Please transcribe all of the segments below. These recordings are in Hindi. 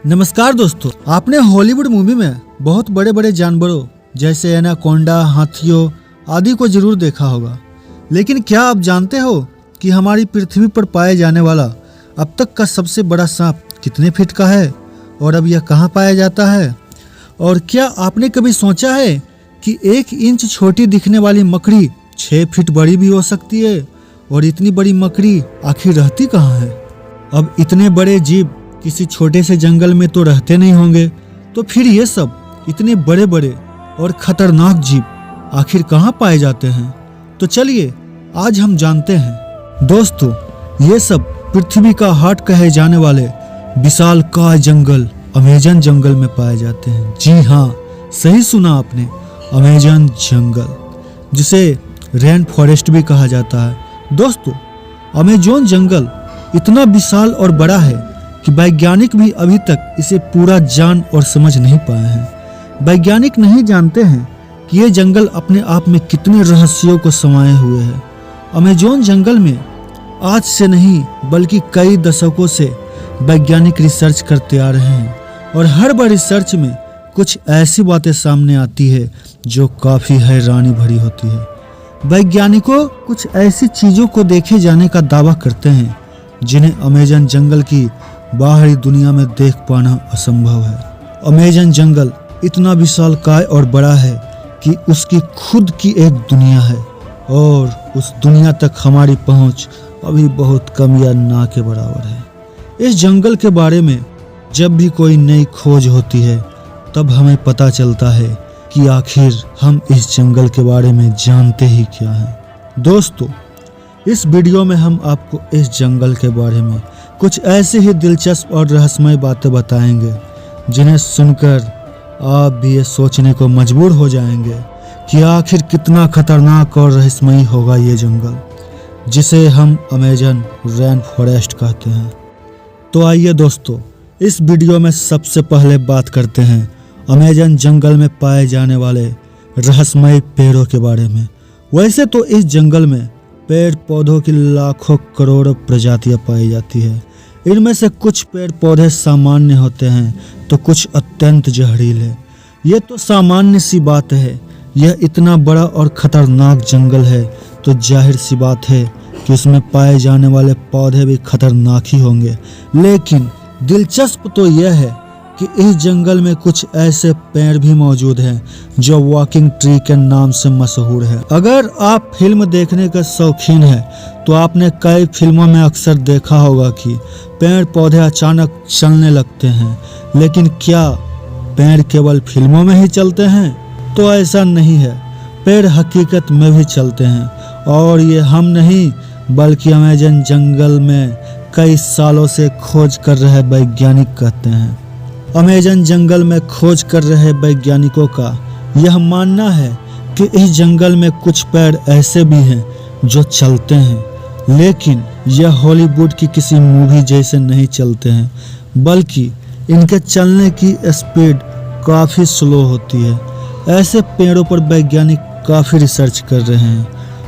नमस्कार दोस्तों, आपने हॉलीवुड मूवी में बहुत बड़े बड़े जानवरों जैसे एनाकोंडा, हाथियों आदि को जरूर देखा होगा, लेकिन क्या आप जानते हो कि हमारी पृथ्वी पर पाए जाने वाला अब तक का सबसे बड़ा सांप कितने फीट का है और अब यह कहाँ पाया जाता है? और क्या आपने कभी सोचा है कि 1 इंच छोटी दिखने वाली मकड़ी 6 फीट बड़ी भी हो सकती है? और इतनी बड़ी मकड़ी आखिर रहती कहाँ है? अब इतने बड़े जीव किसी छोटे से जंगल में तो रहते नहीं होंगे, तो फिर ये सब इतने बड़े बड़े और खतरनाक जीव आखिर कहाँ पाए जाते हैं? तो चलिए आज हम जानते हैं। दोस्तों, ये सब पृथ्वी का हार्ट कहे जाने वाले विशालकाय जंगल अमेजन जंगल में पाए जाते हैं। जी हाँ, सही सुना आपने, अमेजन जंगल, जिसे रेन फॉरेस्ट भी कहा जाता है। दोस्तों, अमेजन जंगल इतना विशाल और बड़ा है कि वैज्ञानिक भी अभी तक इसे पूरा जान और समझ नहीं पाए हैं। वैज्ञानिक नहीं जानते हैं कि ये जंगल अपने आप में कितने रहस्यों को समाये हुए है। अमेजन जंगल में आज से नहीं बल्कि कई दशकों से वैज्ञानिक रिसर्च करते आ रहे हैं और हर बार रिसर्च में कुछ ऐसी बातें सामने आती है जो काफ़ी हैरानी भरी होती है। वैज्ञानिकों कुछ ऐसी चीज़ों को देखे जाने का दावा करते हैं जिन्हें अमेजन जंगल की बाहरी दुनिया में देख पाना असंभव है। अमेजन जंगल इतना विशालकाय और बड़ा है कि उसकी खुद की एक दुनिया है और उस दुनिया तक हमारी पहुंच अभी बहुत कम या ना के बराबर है। इस जंगल के बारे में जब भी कोई नई खोज होती है तब हमें पता चलता है कि आखिर हम इस जंगल के बारे में जानते ही क्या हैं। दोस्तों, इस वीडियो में हम आपको इस जंगल के बारे में कुछ ऐसे ही दिलचस्प और रहस्यमय बातें बताएंगे जिन्हें सुनकर आप भी ये सोचने को मजबूर हो जाएंगे कि आखिर कितना खतरनाक और रहस्यमय होगा ये जंगल, जिसे हम अमेजन रेन फॉरेस्ट कहते हैं। तो आइए दोस्तों, इस वीडियो में सबसे पहले बात करते हैं अमेजन जंगल में पाए जाने वाले रहस्यमय पेड़ों के बारे में। वैसे तो इस जंगल में पेड़ पौधों की लाखों करोड़ों प्रजातियां पाई जाती है। इनमें से कुछ पेड़ पौधे सामान्य होते हैं तो कुछ अत्यंत जहरीले। ये तो सामान्य सी बात है, यह इतना बड़ा और खतरनाक जंगल है तो जाहिर सी बात है कि उसमें पाए जाने वाले पौधे भी खतरनाक ही होंगे। लेकिन दिलचस्प तो यह है कि इस जंगल में कुछ ऐसे पेड़ भी मौजूद हैं जो वॉकिंग ट्री के नाम से मशहूर है। अगर आप फिल्म देखने का शौकीन है तो आपने कई फिल्मों में अक्सर देखा होगा कि पेड़ पौधे अचानक चलने लगते हैं, लेकिन क्या पेड़ केवल फिल्मों में ही चलते हैं? तो ऐसा नहीं है, पेड़ हकीकत में भी चलते हैं और ये हम नहीं बल्कि अमेजन जंगल में कई सालों से खोज कर रहे वैज्ञानिक कहते हैं। अमेजन जंगल में खोज कर रहे वैज्ञानिकों का यह मानना है कि इस जंगल में कुछ पेड़ ऐसे भी हैं जो चलते हैं, लेकिन यह हॉलीवुड की किसी मूवी जैसे नहीं चलते हैं, बल्कि इनके चलने की स्पीड काफ़ी स्लो होती है। ऐसे पेड़ों पर वैज्ञानिक काफ़ी रिसर्च कर रहे हैं।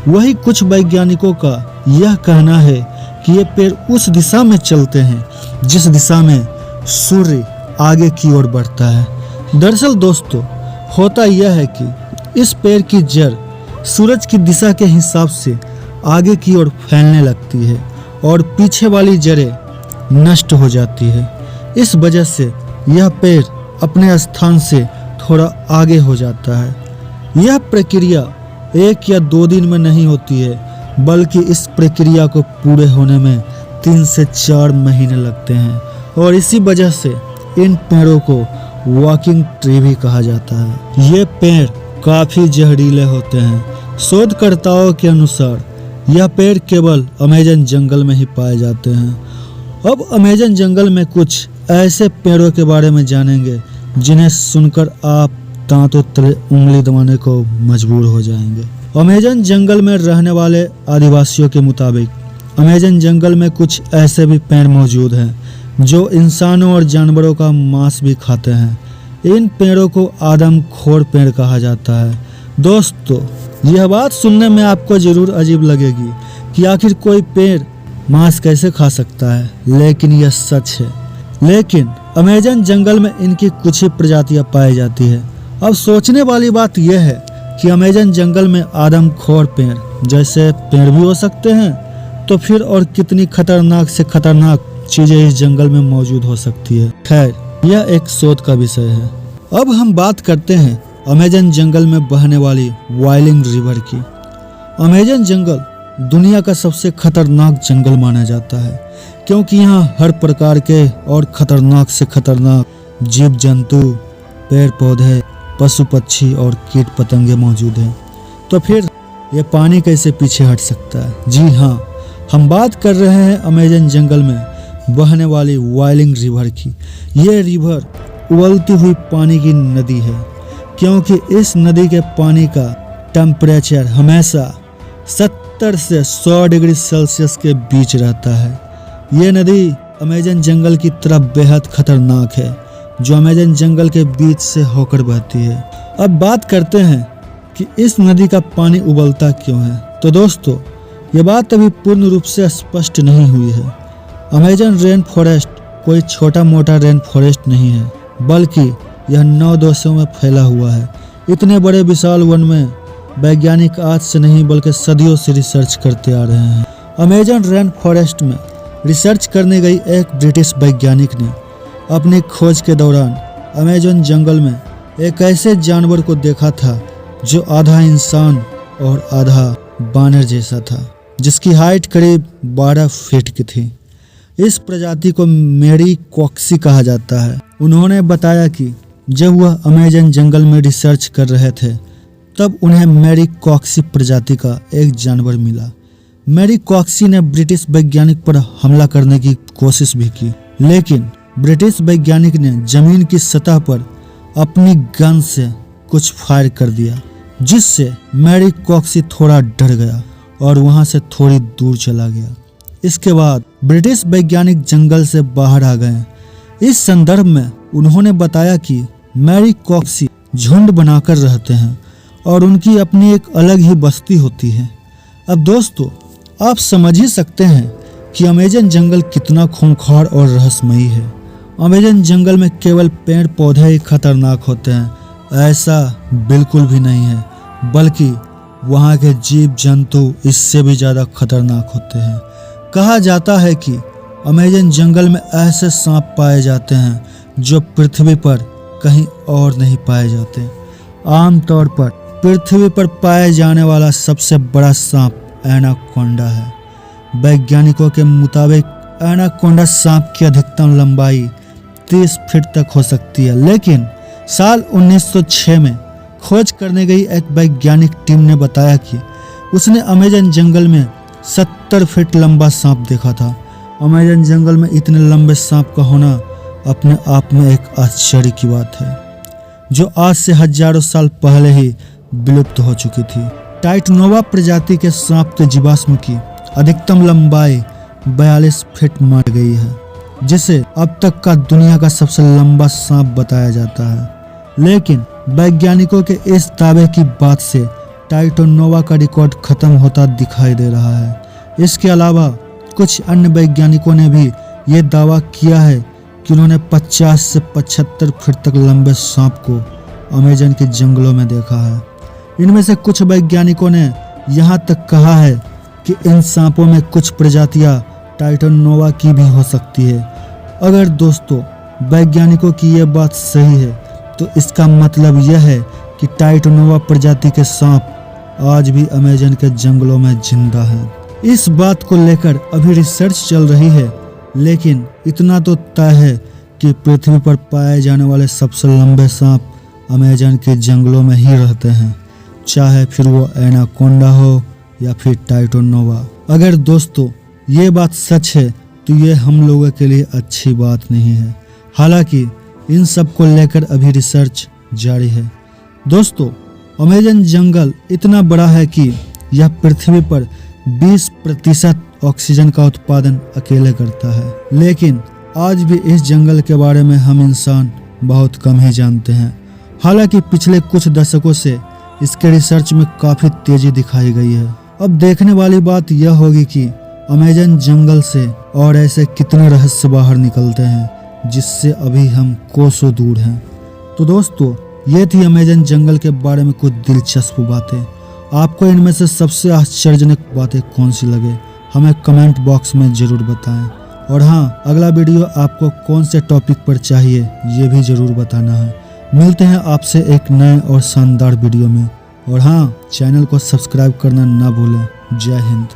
वही कुछ वैज्ञानिकों का यह कहना है कि ये पेड़ उस दिशा में चलते हैं जिस दिशा में सूर्य आगे की ओर बढ़ता है। दरअसल दोस्तों, होता यह है कि इस पेड़ की जड़ सूरज की दिशा के हिसाब से आगे की ओर फैलने लगती है और पीछे वाली जड़ें नष्ट हो जाती है। इस वजह से यह पेड़ अपने स्थान से थोड़ा आगे हो जाता है। यह प्रक्रिया 1 या 2 दिन में नहीं होती है, बल्कि इस प्रक्रिया को पूरे होने में 3 से 4 महीने लगते हैं और इसी वजह से इन पेड़ों को वॉकिंग ट्री भी कहा जाता है। ये पेड़ काफ़ी जहरीले होते हैं। शोधकर्ताओं के अनुसार यह पेड़ केवल अमेजन जंगल में ही पाए जाते हैं। अब अमेजन जंगल में कुछ ऐसे पेड़ों के बारे में जानेंगे जिन्हें सुनकर आप दांतों तले उंगली दबाने को मजबूर हो जाएंगे। अमेजन जंगल में रहने वाले आदिवासियों के मुताबिक अमेजन जंगल में कुछ ऐसे भी पेड़ मौजूद हैं जो इंसानों और जानवरों का मांस भी खाते हैं। इन पेड़ों को आदमखोर पेड़ कहा जाता है। दोस्तों, यह बात सुनने में आपको जरूर अजीब लगेगी कि आखिर कोई पेड़ मांस कैसे खा सकता है, लेकिन यह सच है। लेकिन अमेजन जंगल में इनकी कुछ ही प्रजातियां पाई जाती है। अब सोचने वाली बात यह है कि अमेजन जंगल में आदमखोर पेड़ जैसे पेड़ भी हो सकते हैं, तो फिर और कितनी खतरनाक से खतरनाक चीजें इस जंगल में मौजूद हो सकती है। खैर, यह एक शोध का विषय है। अब हम बात करते हैं अमेजन जंगल में बहने वाली वाइलिंग रिवर की। अमेजन जंगल दुनिया का सबसे खतरनाक जंगल माना जाता है, क्योंकि यहाँ हर प्रकार के और खतरनाक से खतरनाक जीव जंतु, पेड़ पौधे, पशु पक्षी और कीट पतंगे मौजूद हैं। तो फिर ये पानी कैसे पीछे हट सकता है? जी हाँ, हम बात कर रहे हैं अमेजन जंगल में बहने वाली वाइलिंग रिवर की। ये रिवर उबलती हुई पानी की नदी है, क्योंकि इस नदी के पानी का टेम्परेचर हमेशा 70 से 100 डिग्री सेल्सियस के बीच रहता है। ये नदी अमेजन जंगल की तरफ बेहद खतरनाक है, जो अमेजन जंगल के बीच से होकर बहती है। अब बात करते हैं कि इस नदी का पानी उबलता क्यों है। तो दोस्तों, ये बात अभी पूर्ण रूप से स्पष्ट नहीं हुई है। अमेजन रेन फॉरेस्ट कोई छोटा मोटा रेन फॉरेस्ट नहीं है, बल्कि यह 9 देशों में फैला हुआ है। इतने बड़े विशाल वन में वैज्ञानिक आज से नहीं बल्कि सदियों से रिसर्च करते आ रहे हैं। अमेजन रेन फॉरेस्ट में रिसर्च करने गई एक ब्रिटिश वैज्ञानिक ने अपनी खोज के दौरान अमेजन जंगल में एक ऐसे जानवर को देखा था जो आधा इंसान और आधा बानर जैसा था, जिसकी हाइट करीब 12 फीट की थी। इस प्रजाति को मेरी कॉक्सी कहा जाता है। उन्होंने बताया कि जब वह अमेजन जंगल में रिसर्च कर रहे थे, तब उन्हें मेरी कॉक्सी प्रजाति का एक जानवर मिला। मेरी कॉक्सी ने ब्रिटिश वैज्ञानिक पर हमला करने की कोशिश भी की, लेकिन ब्रिटिश वैज्ञानिक ने जमीन की सतह पर अपनी गन से कुछ फायर कर दिया, जिससे मेरी कॉक्सी थोड़ा डर गया और वहां से थोड़ी दूर चला गया। इसके बाद ब्रिटिश वैज्ञानिक जंगल से बाहर आ गए। इस संदर्भ में उन्होंने बताया कि मेरी कॉक्सी झुंड बनाकर रहते हैं और उनकी अपनी एक अलग ही बस्ती होती है। अब दोस्तों, आप समझ ही सकते हैं कि अमेजन जंगल कितना खूंखार और रहस्यमयी है। अमेजन जंगल में केवल पेड़ पौधे ही खतरनाक होते हैं, ऐसा बिल्कुल भी नहीं है, बल्कि वहाँ के जीव जंतु इससे भी ज़्यादा खतरनाक होते हैं। कहा जाता है कि अमेजन जंगल में ऐसे सांप पाए जाते हैं जो पृथ्वी पर कहीं और नहीं पाए जाते। आमतौर पर पृथ्वी पर पाए जाने वाला सबसे बड़ा सांप एनाकोंडा है। वैज्ञानिकों के मुताबिक एनाकोंडा सांप की अधिकतम लंबाई 30 फीट तक हो सकती है, लेकिन साल 1906 में खोज करने गई एक वैज्ञानिक टीम ने बताया कि उसने अमेजन जंगल में 70 फीट लंबा सांप देखा था। अमेजन जंगल में इतने लंबे सांप का होना अपने आप में एक आश्चर्य की बात है, जो आज से हजारों साल पहले ही विलुप्त हो चुकी थी। टाइटनोवा प्रजाति के सांप के जीवाश्म की अधिकतम लंबाई 42 फीट मानी गई है, जिसे अब तक का दुनिया का सबसे लंबा सांप बताया जाता है। लेकिन वैज्ञानिकों के इस दावे की बात से टाइटनोवा का रिकॉर्ड खत्म होता दिखाई दे रहा है। इसके अलावा कुछ अन्य वैज्ञानिकों ने भी ये दावा किया है कि उन्होंने 50 से 75 फीट तक लंबे सांप को अमेजन के जंगलों में देखा है। इनमें से कुछ वैज्ञानिकों ने यहाँ तक कहा है कि इन सांपों में कुछ प्रजातियाँ टाइटनोवा की भी हो सकती है। अगर दोस्तों वैज्ञानिकों की यह बात सही है, तो इसका मतलब यह है कि टाइटनोवा प्रजाति के सांप आज भी अमेजन के जंगलों में जिंदा हैं। इस बात को लेकर अभी रिसर्च चल रही है, लेकिन इतना तो तय है कि पृथ्वी पर पाए जाने वाले सबसे लंबे सांप अमेजन के जंगलों में ही रहते हैं, चाहे फिर वो एनाकोंडा हो या फिर टाइटनोवा। अगर दोस्तों ये बात सच है, तो ये हम लोगों के लिए अच्छी बात नहीं है। हालांकि इन सब को लेकर अभी रिसर्च जारी है। दोस्तों, अमेजन जंगल इतना बड़ा है कि यह पृथ्वी पर 20% ऑक्सीजन का उत्पादन अकेले करता है, लेकिन आज भी इस जंगल के बारे में हम इंसान बहुत कम ही जानते हैं। हालांकि पिछले कुछ दशकों से इसके रिसर्च में काफी तेजी दिखाई गई है। अब देखने वाली बात यह होगी कि अमेजन जंगल से और ऐसे कितने रहस्य बाहर निकलते हैं। जिससे अभी हम कोसों दूर हैं। तो दोस्तों, ये थी अमेजन जंगल के बारे में कुछ दिलचस्प बातें। आपको इनमें से सबसे आश्चर्यजनक बातें कौन सी लगे, हमें कमेंट बॉक्स में ज़रूर बताएं। और हाँ, अगला वीडियो आपको कौन से टॉपिक पर चाहिए ये भी ज़रूर बताना है। मिलते हैं आपसे एक नए और शानदार वीडियो में। और हाँ, चैनल को सब्सक्राइब करना ना भूलें। जय हिंद।